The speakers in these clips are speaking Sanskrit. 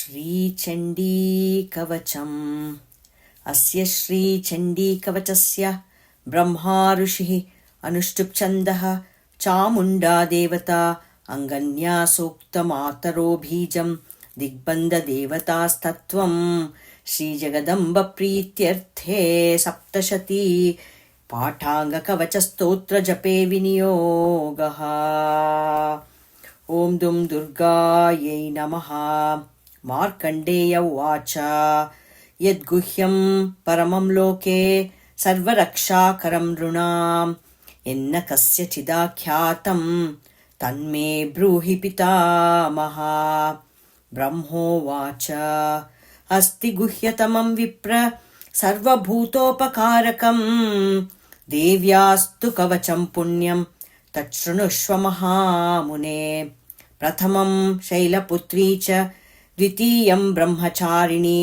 श्रीचण्डीकवचम्। अस्य श्रीचण्डीकवचस्य ब्रह्मा ऋषिः अनुष्टुप् छन्दः चामुण्डा देवता अङ्गन्या सूक्तमातरो बीजं दिग्बन्धदेवतास्तत्त्वं श्रीजगदम्बप्रीत्यर्थे सप्तशती पाठाङ्गकवचस्तोत्रजपे विनियोगः। ॐ दुं दुर्गायै नमः। मार्कण्डेय उवाच यद्गुह्यं परमं लोके सर्वरक्षाकरं नृणां यन्न कस्यचिदाख्यातं तन्मे ब्रूहि पितामह। ब्रह्मोवाच अस्ति गुह्यतमं विप्र सर्वभूतोपकारकं देव्यास्तु कवचं पुण्यं तच्छृणुष्व महामुने। प्रथमं शैलपुत्री च द्वितीयं ब्रह्मचारिणी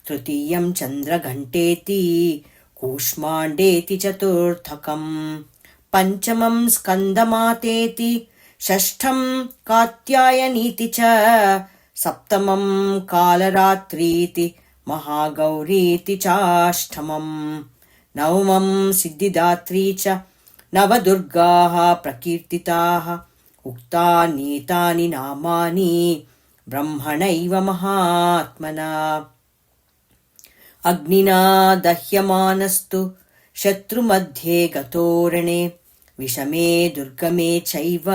तृतीयं चन्द्रघण्टेति कूष्माण्डेति चतुर्थकं पञ्चमं स्कन्दमातेति षष्ठं कात्यायनीति च सप्तमं कालरात्रीति महागौरीति चाष्टमं नवमं सिद्धिदात्री च नवदुर्गाः प्रकीर्तिताः उक्तानीतानि नामानि ब्रह्मणैव महात्मना। अग्निना दह्यमानस्तु शत्रुमध्ये गतो रणे विषमे दुर्गमे चैव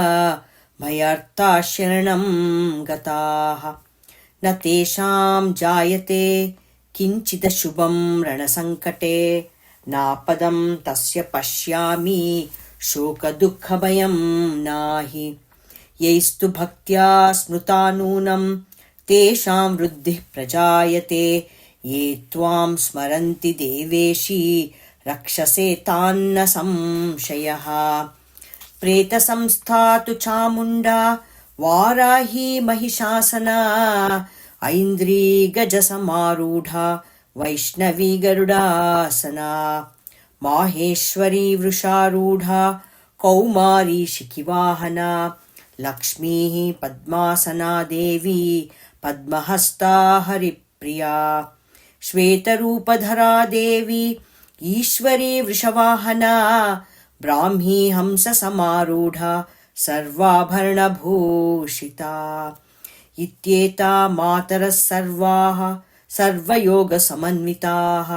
भयार्ता शरणं गताः न तेषां जायते किञ्चिदशुभं रणसङ्कटे नापदं तस्य पश्यामि शोकदुःखभयं नाहि। यैस्तु भक्त्या स्मृता नूनं तेषां वृद्धिः प्रजायते ये त्वां स्मरन्ति देवेशि रक्षसे तान्न संशयः। प्रेतसंस्था तु चामुण्डा वाराही महिषासना ऐन्द्री गजसमारूढा वैष्णवी गरुडासना माहेश्वरी वृषारूढा कौमारी शिखिवाहना लक्ष्मीः पद्मासना देवी पद्महस्ता हरिप्रिया श्वेतरूपधरा देवी ईश्वरी वृषवाहना ब्राह्मी हंससमारूढा सर्वाभरणभूषिता। इत्येता मातरः सर्वाः सर्वयोगसमन्विताः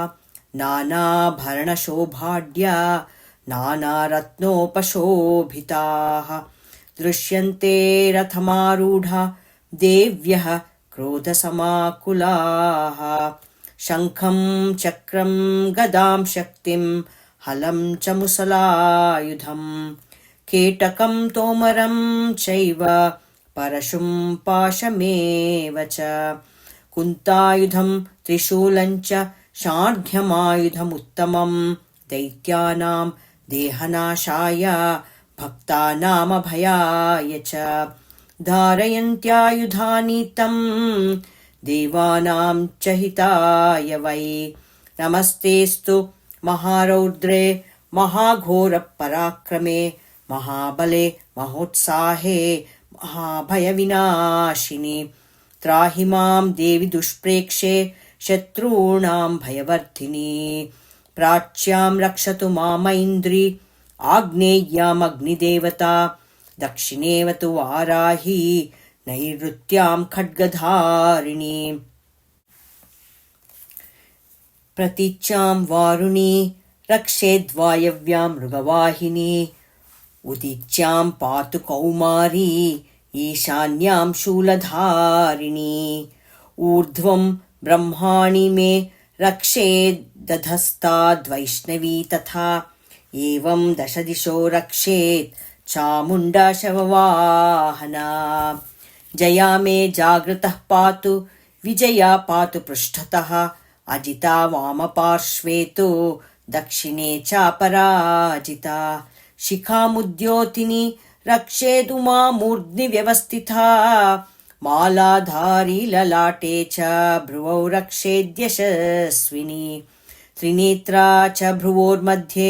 नानाभरणशोभाढ्या नानारत्नोपशोभिताः दृश्यन्ते रथमारूढा देव्यः क्रोधसमाकुलाः शङ्खं चक्रं गदां शक्तिं हलं च मुसलायुधं केटकं तोमरं चैव परशुं पाशमेव च कुन्तायुधं त्रिशूलं च शार्ङ्ग्यमायुधमुत्तमं दैत्यानां देहनाशाय भक्तानामभयाय च धारयन्त्यायुधानि तं देवानां च हिताय वै। नमस्तेस्तु महारौद्रे महाघोरपराक्रमे महाबले महोत्साहे महाभयविनाशिनि त्राहि मां देवि दुष्प्रेक्षे शत्रूणां भयवर्धिनि। प्राच्यां रक्षतु मामैन्द्री आग्नेय्यामग्निदेवता दक्षिणेव तु वाराही नैऋत्यां खड्गधारिणी प्रतीच्यां वारुणी रक्षेद्वायव्यां मृगवाहिनी उदीच्यां पातु कौमारी ईशान्यां शूलधारिणी ऊर्ध्वं ब्रह्माणि मे रक्षेदधस्ताद्वैष्णवी तथा एवं दशदिशो रक्षेत् चामुण्डा शववाहना। जया मे जागृतः पातु विजया पातु पृष्ठतः अजिता वामपार्श्वे तु दक्षिणे चापराजिता शिखामुद्योतिनी रक्षेतु मामूर्ध्नि व्यवस्थिता मालाधारी ललाटे च भ्रुवौ रक्षेद्यशस्विनी त्रिनेत्रा च भ्रुवोर्मध्ये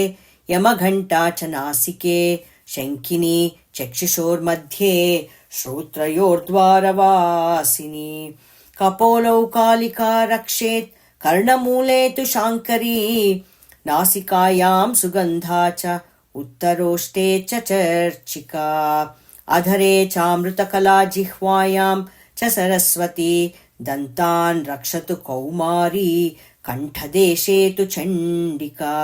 यमघण्टा च नासिके शङ्खिनी चक्षुषोर्मध्ये श्रोत्रयोर्द्वारवासिनी कपोलौ रक्षेत् कर्णमूले तु शाङ्करी नासिकायां सुगन्धा च उत्तरोष्टे च चर्चिका अधरे चामृतकला जिह्वायां च सरस्वती दन्तान् रक्षतु कौमारी कण्ठदेशे तु चण्डिका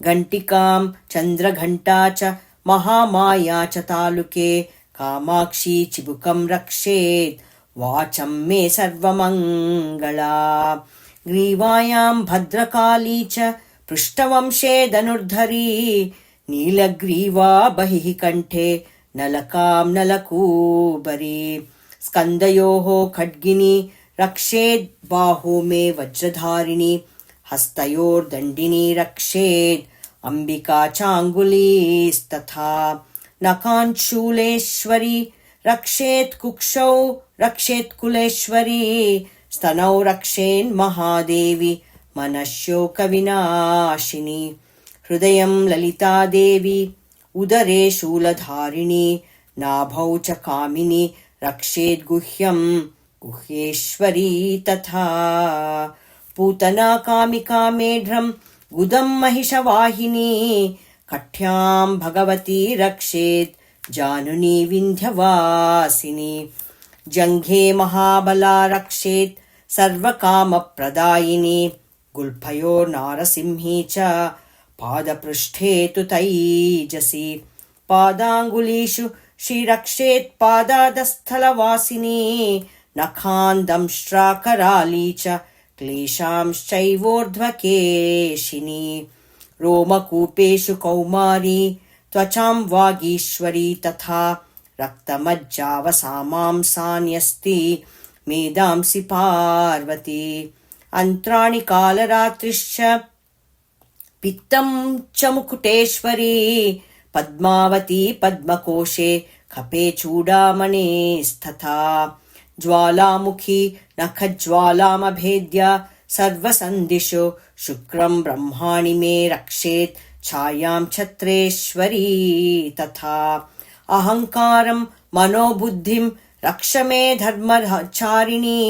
घण्टिकां चन्द्रघण्टा च महामाया च तालुके कामाक्षी चिबुकं रक्षेत् वाचं मे सर्वमङ्गला ग्रीवायां भद्रकाली च पृष्ठवंशे धनुर्धरी नीलग्रीवा बहिः कण्ठे नलकां नलकूबरी स्कन्दयोः खड्गिनी रक्षेत् बाहु मे वज्रधारिणी हस्तयोर्दण्डिनी रक्षेत् अम्बिका चाङ्गुलीस्तथा नखान् शूलेश्वरी रक्षेत् कुक्षौ रक्षेत् कुलेश्वरी स्तनौ रक्षेन् महादेवी मनश्शोकविनाशिनी हृदयं ललिता देवी उदरे शूलधारिणी नाभौ च कामिनी रक्षेत् गुह्यं गुह्येश्वरी तथा पूतना कामिका मेढ्रं गुदं महिषवाहिनी कठ्यां भगवती रक्षेत् जानुनी विन्ध्यवासिनी जङ्घे महाबला रक्षेत् सर्वकामप्रदायिनी गुल्फयो नारसिंही च पादपृष्ठे तु तैजसी पादाङ्गुलीषु श्रीरक्षेत् पादादस्थलवासिनी नखान् दंष्ट्राकराली च क्लेशांश्चैवोर्ध्वकेशिनी रोमकूपेषु कौमारी त्वचां वागीश्वरी तथा रक्तमज्जावसामांसान्यस्ति मेदांसि पार्वती अन्त्राणि कालरात्रिश्च पित्तं च मुकुटेश्वरी पद्मावती पद्मकोशे खपे चूडामणेस्तथा ज्वालामुखी नखज्वालामभेद्य सर्वसन्दिशु शुक्रं ब्रह्माणि मे रक्षेत् छायां छत्रेश्वरी तथा अहङ्कारं मनोबुद्धिं रक्ष मे धर्मचारिणी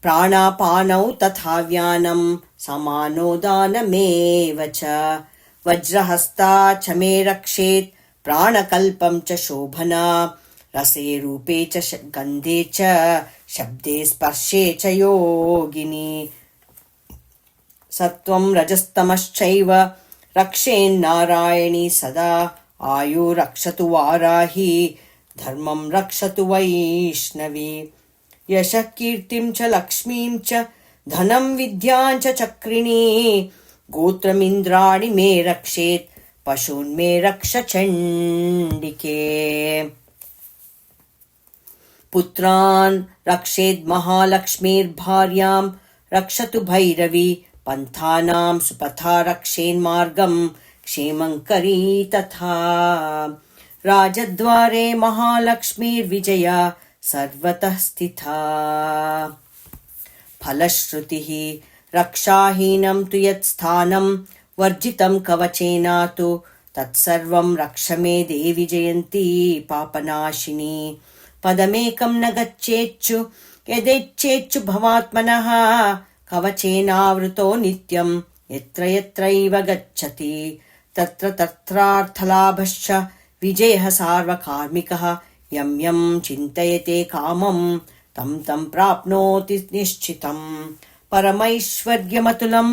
प्राणापानौ तथा व्यानं समानो दानमेव च वज्रहस्ता च मे रक्षेत् प्राणकल्पं च शोभना रसे रूपे च गन्धे च शब्दे स्पर्शे च योगिनी सत्वं रजस्तमश्चैव रक्षेन्नारायणी सदा आयु रक्षतु वाराही धर्मं रक्षतु वैष्णवी यशः कीर्तिं च लक्ष्मीं च धनं विद्यां च चक्रिणी गोत्रमिन्द्राणि मे रक्षेत् पशून् मे रक्ष चण्डिके पुत्रान् रक्षेत् महालक्ष्मीर्भार्यां रक्षतु भैरवी पन्थानां सुपथा रक्षेन्मार्गं क्षेमङ्करी तथा राजद्वारे महालक्ष्मीर्विजया सर्वतः स्थिता फलश्रुतिः रक्षाहीनं तु यत् स्थानं वर्जितं कवचेना तु तत्सर्वं रक्ष मे देवि जयन्ती पापनाशिनी पदमेकं न गच्छेच्चु यदेच्छेच्चु भवात्मनः कवचेनावृतो नित्यं यत्र यत्रैव गच्छति तत्र तत्रार्थलाभश्च विजयः सार्वकार्मिकः यं यं चिन्तयते कामं तं तं प्राप्नोति निश्चितं परमैश्वर्यमतुलं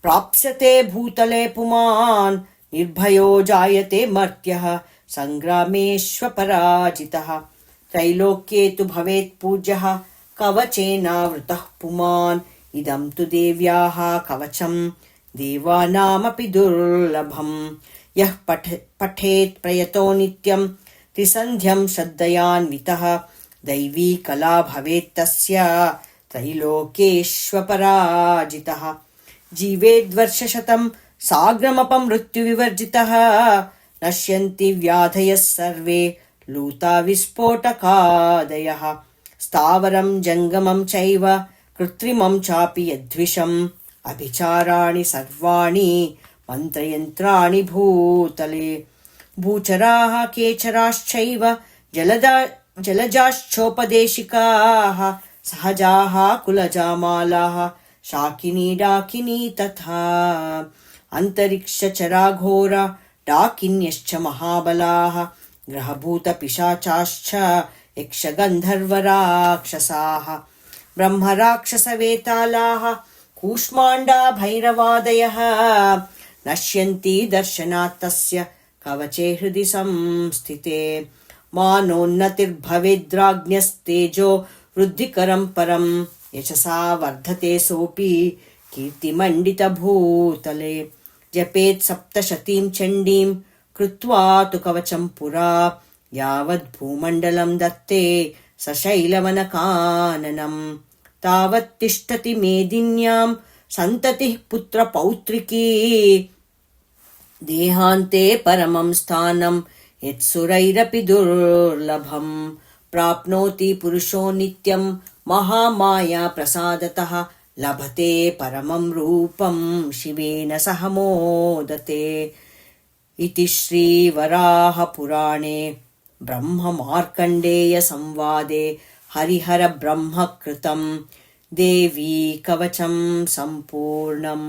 प्राप्स्यते भूतले पुमान् निर्भयो जायते मर्त्यः सङ्ग्रामेष्वपराजितः त्रैलोक्ये तु भवेत् पूज्यः कवचेनावृतः पुमान् इदं तु देव्याः कवचं देवानामपि दुर्लभम् यः पठेत् प्रयतो नित्यं त्रिसन्ध्यं श्रद्धयान्वितः दैवी कला भवेत् तस्य त्रैलोक्येष्वपराजितः जीवेद्वर्षशतं साग्रमपमृत्युविवर्जितः नश्यन्ति व्याधयः सर्वे लूता विस्फोटकादयः स्थावरं जङ्गमं चैव कृत्रिमं चापि यद्विषम् अभिचाराणि सर्वाणि मन्त्रयन्त्राणि भूतले भूचराः केचराश्चैव जलजाश्चोपदेशिकाः सहजाः कुलजामालाः शाकिनी डाकिनी तथा अन्तरिक्षचराघोरा डाकिन्यश्च महाबलाः ग्रहभूतपिशाचाश्च यक्षगन्धर्वराक्षसाः ब्रह्मराक्षसवेतालाः कूष्माण्डा भैरवादयः नश्यन्ति दर्शनात् तस्य कवचे हृदि संस्थिते मानोन्नतिर्भवेद्राज्ञस्तेजो वृद्धिकरं परं यशसा वर्धते सोऽपि कीर्तिमण्डितभूतले जपेत् सप्तशतीं चण्डीं कृत्वा तु कवचं पुरा यावद्भूमण्डलं दत्ते सशैलवनकाननं तावत् तिष्ठति मेदिन्यां सन्ततिः पुत्रपौत्रिकी देहान्ते परमं स्थानं यत्सुरैरपि दुर्लभं प्राप्नोति पुरुषो नित्यं महामाया प्रसादतः लभते परमं रूपं शिवेन सह मोदते इति श्रीवराहपुराणे ब्रह्ममार्कण्डेयसंवादे हरिहरब्रह्मकृतं देवी कवचं सम्पूर्णम्।